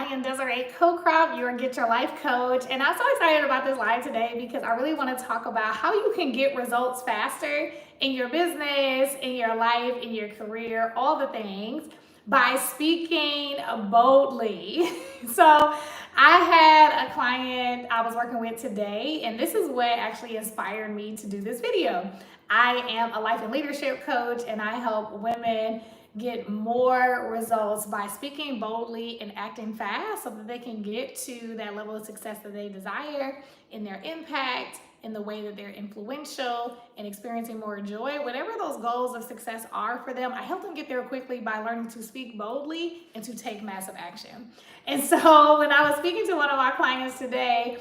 I am Desiree Cocroft, your Get Your Life coach, and I'm so excited about this live today because I really want to talk about how you can get results faster in your business, in your life, in your career, all the things by speaking boldly. So I had a client I was working with today, and this is what actually inspired me to do this video. I am a life and leadership coach, and I help women get more results by speaking boldly and acting fast so that they can get to that level of success that they desire in their impact, in the way that they're influential and experiencing more joy. Whatever those goals of success are for them, I help them get there quickly by learning to speak boldly and to take massive action. And so when I was speaking to one of my clients today,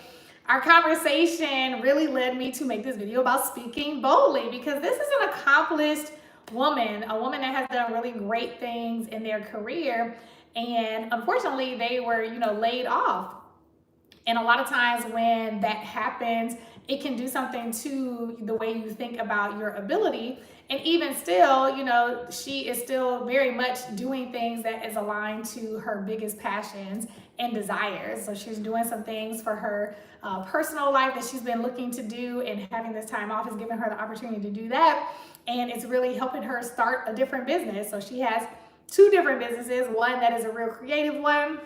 our conversation really led me to make this video about speaking boldly, because this is an accomplished woman, a woman that has done really great things in their career, and unfortunately they were, laid off. And a lot of times when that happens, it can do something to the way you think about your ability. And even still, she is still very much doing things that is aligned to her biggest passions and desires. So she's doing some things for her personal life that she's been looking to do, and having this time off has given her the opportunity to do that. And it's really helping her start a different business. So she has two different businesses, one that is a real creative one,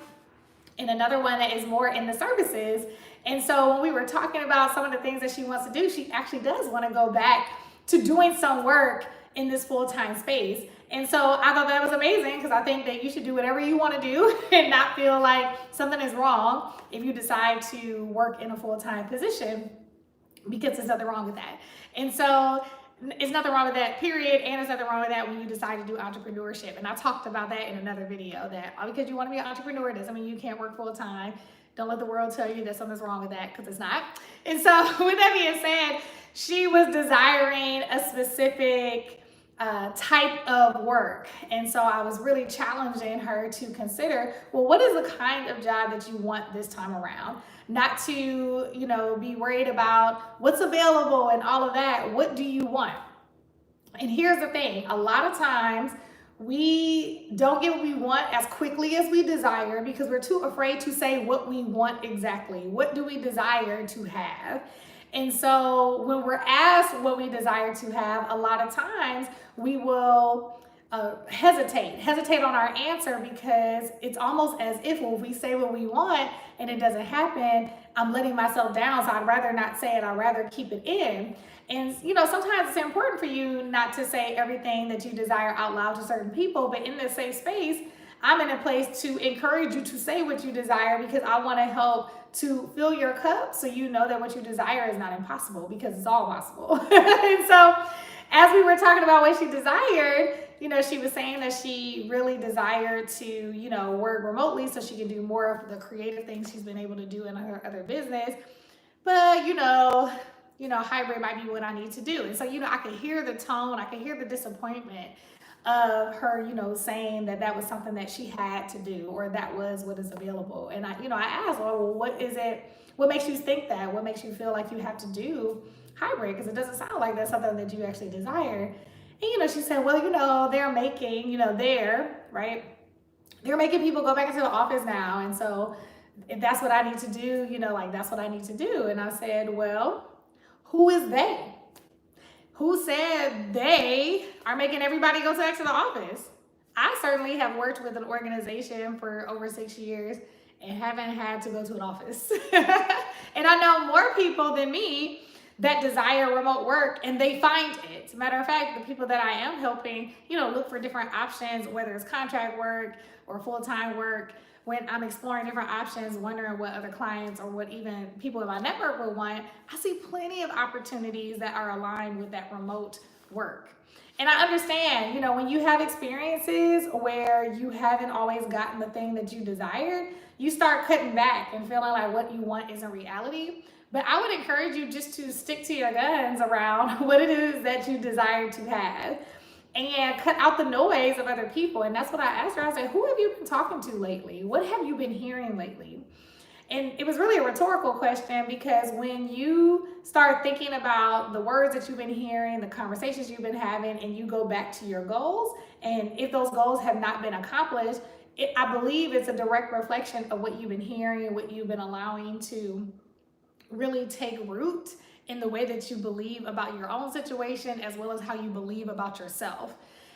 and another one that is more in the services. And so when we were talking about some of the things that she wants to do, she actually does want to go back to doing some work in this full-time space. And so I thought that was amazing, because I think that you should do whatever you want to do and not feel like something is wrong if you decide to work in a full-time position, because there's nothing wrong with that. And so it's nothing wrong with that, period, and there's nothing wrong with that when you decide to do entrepreneurship. And I talked about that in another video, that because you want to be an entrepreneur doesn't mean you can't work full-time. Don't let the world tell you that something's wrong with that, because it's not. And so with that being said, she was desiring a specific type of work. And so I was really challenging her to consider, well, what is the kind of job that you want this time around? Not to, be worried about what's available and all of that. What do you want? And here's the thing. A lot of times we don't get what we want as quickly as we desire, because we're too afraid to say what we want exactly. What do we desire to have? And so when we're asked what we desire to have, a lot of times we will hesitate on our answer, because it's almost as if, well, if we say what we want and it doesn't happen, I'm letting myself down, so I'd rather not say it, I'd rather keep it in. And sometimes it's important for you not to say everything that you desire out loud to certain people, but in this safe space, I'm in a place to encourage you to say what you desire, because I want to help to fill your cup, so you know that what you desire is not impossible, because it's all possible. And so as we were talking about what she desired, she was saying that she really desired to, work remotely so she could do more of the creative things she's been able to do in her other business. But, hybrid might be what I need to do. And so, I could hear the tone, I could hear the disappointment of her, saying that was something that she had to do, or that was what is available. And I asked, well, what is it? What makes you think that? What makes you feel like you have to do hybrid? Because it doesn't sound like that's something that you actually desire. And, she said, well, they're making, they're making people go back into the office now. And so if that's what I need to do, that's what I need to do. And I said, well, who is they? Who said they are making everybody go back to the office? I certainly have worked with an organization for over 6 years and haven't had to go to an office. And I know more people than me that desire remote work, and they find it. Matter of fact, the people that I am helping, look for different options, whether it's contract work or full-time work. When I'm exploring different options, wondering what other clients or what even people in my network will want, I see plenty of opportunities that are aligned with that remote work. And I understand, when you have experiences where you haven't always gotten the thing that you desired, you start cutting back and feeling like what you want isn't reality. But I would encourage you just to stick to your guns around what it is that you desire to have, and cut out the noise of other people. And that's what I asked her. I said, who have you been talking to lately? What have you been hearing lately? And it was really a rhetorical question, because when you start thinking about the words that you've been hearing, the conversations you've been having, and you go back to your goals, and if those goals have not been accomplished, I believe it's a direct reflection of what you've been hearing, what you've been allowing to really take root in the way that you believe about your own situation, as well as how you believe about yourself.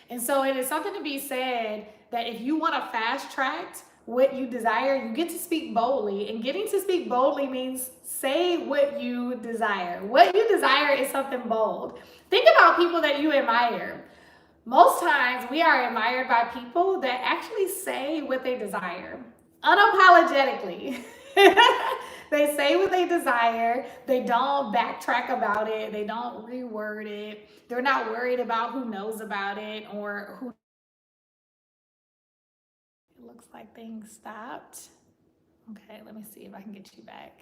And so it is something to be said that if you want to fast track what you desire, you get to speak boldly. And getting to speak boldly means say what you desire. What you desire is something bold. Think about people that you admire. Most times we are admired by people that actually say what they desire unapologetically. They say what they desire. They don't backtrack about it. They don't reword it. They're not worried about who knows about it or who. It looks like things stopped. Okay, let me see if I can get you back.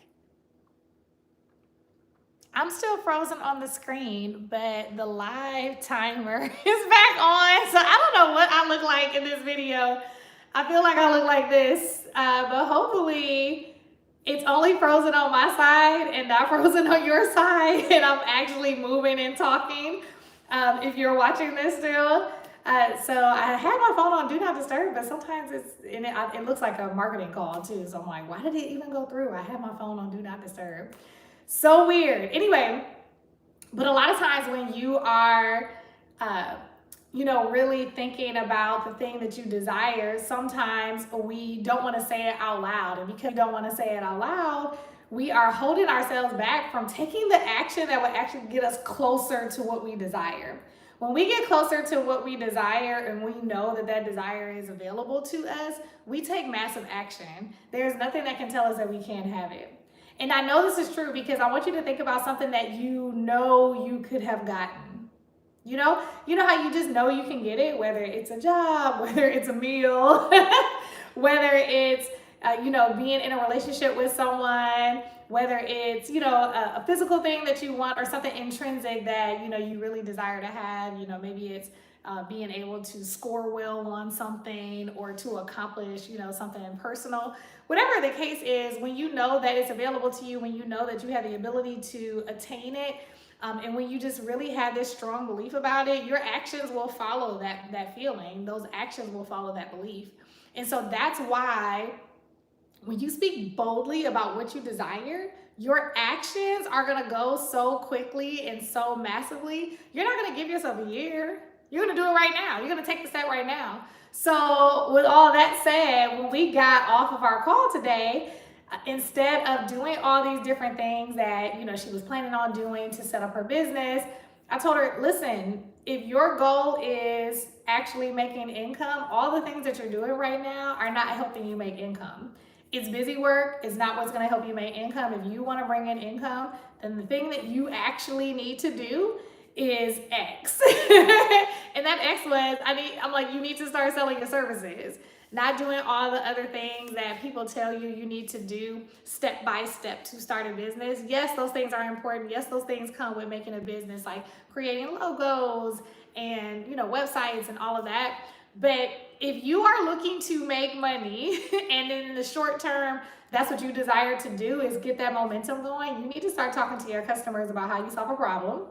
I'm still frozen on the screen, but the live timer is back on. So I don't know what I look like in this video. I feel like I look like this, but hopefully it's only frozen on my side and not frozen on your side, and I'm actually moving and talking if you're watching this still. So I had my phone on Do Not Disturb, but sometimes it looks like a marketing call too. So I'm like, why did it even go through? I had my phone on Do Not Disturb. So weird. Anyway, but a lot of times when you are, really thinking about the thing that you desire, sometimes we don't want to say it out loud. And because we don't want to say it out loud, we are holding ourselves back from taking the action that will actually get us closer to what we desire. When we get closer to what we desire and we know that that desire is available to us, we take massive action. There's nothing that can tell us that we can't have it. And I know this is true because I want you to think about something that you know you could have gotten. You know how you just know you can get it, whether it's a job, whether it's a meal, whether it's, being in a relationship with someone, whether it's, a physical thing that you want or something intrinsic that, you really desire to have. Maybe it's being able to score well on something or to accomplish, something personal. Whatever the case is, when you know that it's available to you, when you know that you have the ability to attain it, and when you just really have this strong belief about it, your actions will follow that feeling. Those actions will follow that belief. And so that's why when you speak boldly about what you desire, your actions are going to go so quickly and so massively. You're not going to give yourself a year. You're going to do it right now. You're going to take the step right now. So with all that said, when we got off of our call today, instead of doing all these different things that, she was planning on doing to set up her business, I told her, listen, if your goal is actually making income, all the things that you're doing right now are not helping you make income. It's busy work. It's not what's going to help you make income. If you want to bring in income, then the thing that you actually need to do is X. And that X was, I'm like, you need to start selling your services, not doing all the other things that people tell you you need to do step by step to start a business. Yes, those things are important. Yes, those things come with making a business, like creating logos and, websites and all of that. But if you are looking to make money and in the short term, that's what you desire to do is get that momentum going, you need to start talking to your customers about how you solve a problem.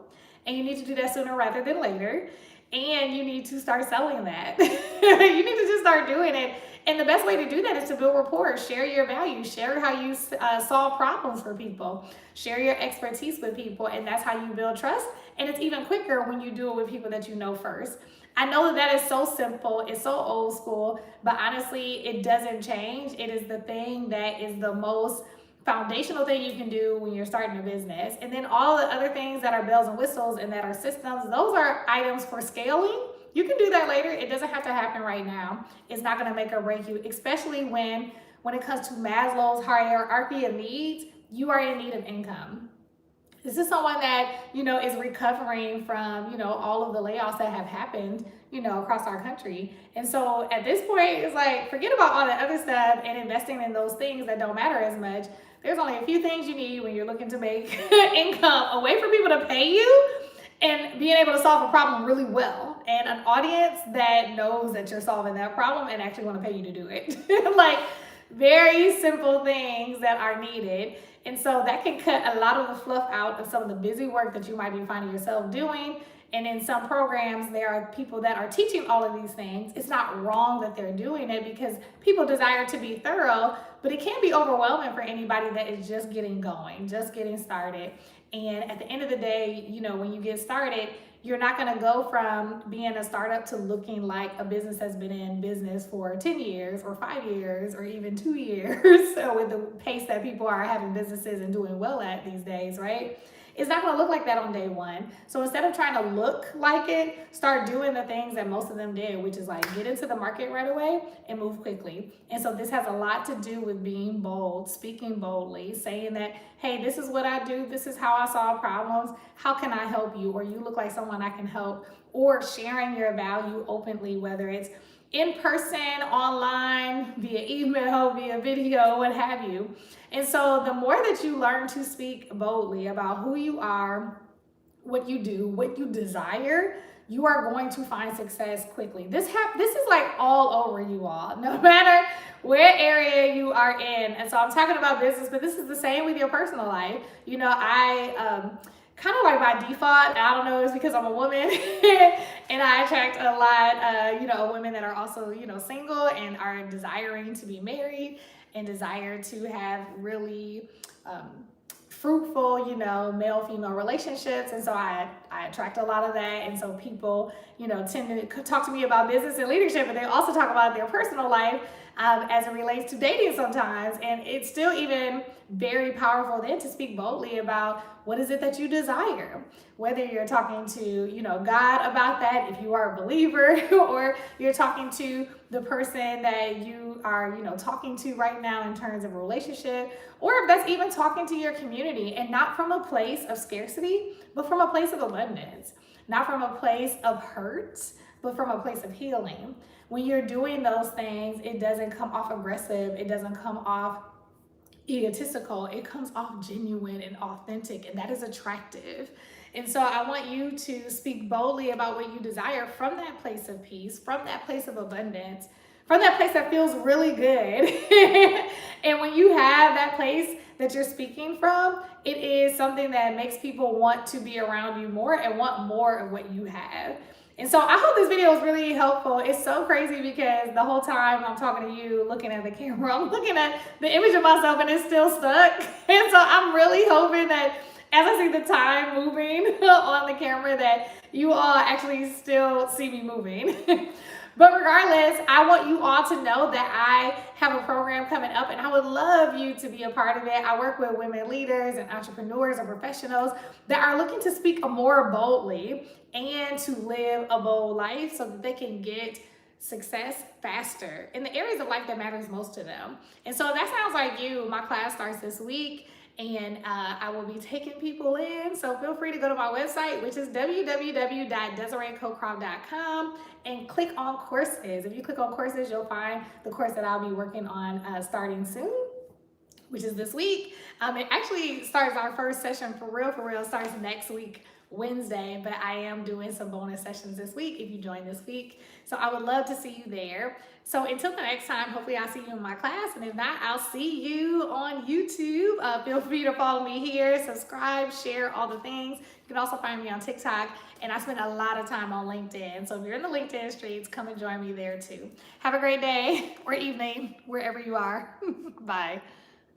And you need to do that sooner rather than later. And you need to start selling that. You need to just start doing it. And the best way to do that is to build rapport. Share your value. Share how you solve problems for people. Share your expertise with people. And that's how you build trust. And it's even quicker when you do it with people that you know first. I know that is so simple. It's so old school. But honestly, it doesn't change. It is the thing that is the most foundational thing you can do when you're starting a business. And then all the other things that are bells and whistles and that are systems, those are items for scaling. You can do that later. It doesn't have to happen right now. It's not going to make or break you, especially when it comes to Maslow's hierarchy of needs, you are in need of income. This is someone that, is recovering from, all of the layoffs that have happened, across our country. And so at this point, it's like, forget about all the other stuff and investing in those things that don't matter as much. There's only a few things you need when you're looking to make income. A way for people to pay you and being able to solve a problem really well. And an audience that knows that you're solving that problem and actually want to pay you to do it. Like very simple things that are needed. And so that can cut a lot of the fluff out of some of the busy work that you might be finding yourself doing. And in some programs, there are people that are teaching all of these things. It's not wrong that they're doing it because people desire to be thorough, but it can be overwhelming for anybody that is just getting going, just getting started. And at the end of the day, you know, when you get started, you're not going to go from being a startup to looking like a business that's been in business for 10 years or 5 years or even 2 years with the pace that people are having businesses and doing well at these days, right? It's not going to look like that on day one. So instead of trying to look like it, start doing the things that most of them did, which is like get into the market right away and move quickly. And so this has a lot to do with being bold, speaking boldly, saying that, hey, this is what I do. This is how I solve problems. How can I help you? Or you look like someone I can help. Or sharing your value openly, whether it's in person, online, via email, via video, what have you. And so the more that you learn to speak boldly about who you are, what you do, what you desire, you are going to find success quickly. This is like all over you all, no matter where area you are in. And so I'm talking about business, but this is the same with your personal life. You know, I kind of like by default, I don't know, it's because I'm a woman and I attract a lot, of women that are also, single and are desiring to be married and desire to have really fruitful, male-female relationships. And so I attract a lot of that. And so people, tend to talk to me about business and leadership, but they also talk about their personal life as it relates to dating sometimes. And it's still even very powerful then to speak boldly about what is it that you desire, whether you're talking to, God about that, if you are a believer, or you're talking to the person that you are, talking to right now in terms of a relationship, or if that's even talking to your community, and not from a place of scarcity, but from a place of abundance, not from a place of hurt, but from a place of healing. When you're doing those things, it doesn't come off aggressive, it doesn't come off egotistical, it comes off genuine and authentic, and that is attractive. And so I want you to speak boldly about what you desire from that place of peace, from that place of abundance, from that place that feels really good. And when you have that place that you're speaking from, it is something that makes people want to be around you more and want more of what you have. And so I hope this video is really helpful. It's so crazy because the whole time I'm talking to you, looking at the camera, I'm looking at the image of myself and it's still stuck. And so I'm really hoping that as I see the time moving on the camera, that you all actually still see me moving. But regardless, I want you all to know that I have a program coming up and I would love you to be a part of it. I work with women leaders and entrepreneurs and professionals that are looking to speak more boldly and to live a bold life so that they can get success faster in the areas of life that matters most to them. And so if that sounds like you, my class starts this week. And I will be taking people in. So feel free to go to my website, which is www.DesireeCocroft.com, and click on courses. If you click on courses, you'll find the course that I'll be working on starting soon, which is this week. It actually starts, our first session for real, starts next week, Wednesday, but I am doing some bonus sessions this week if you join this week. So I would love to see you there. So until the next time, hopefully I'll see you in my class. And if not, I'll see you on YouTube. Feel free to follow me here, subscribe, share all the things. You can also find me on TikTok. And I spend a lot of time on LinkedIn. So if you're in the LinkedIn streets, come and join me there too. Have a great day or evening, wherever you are. Bye.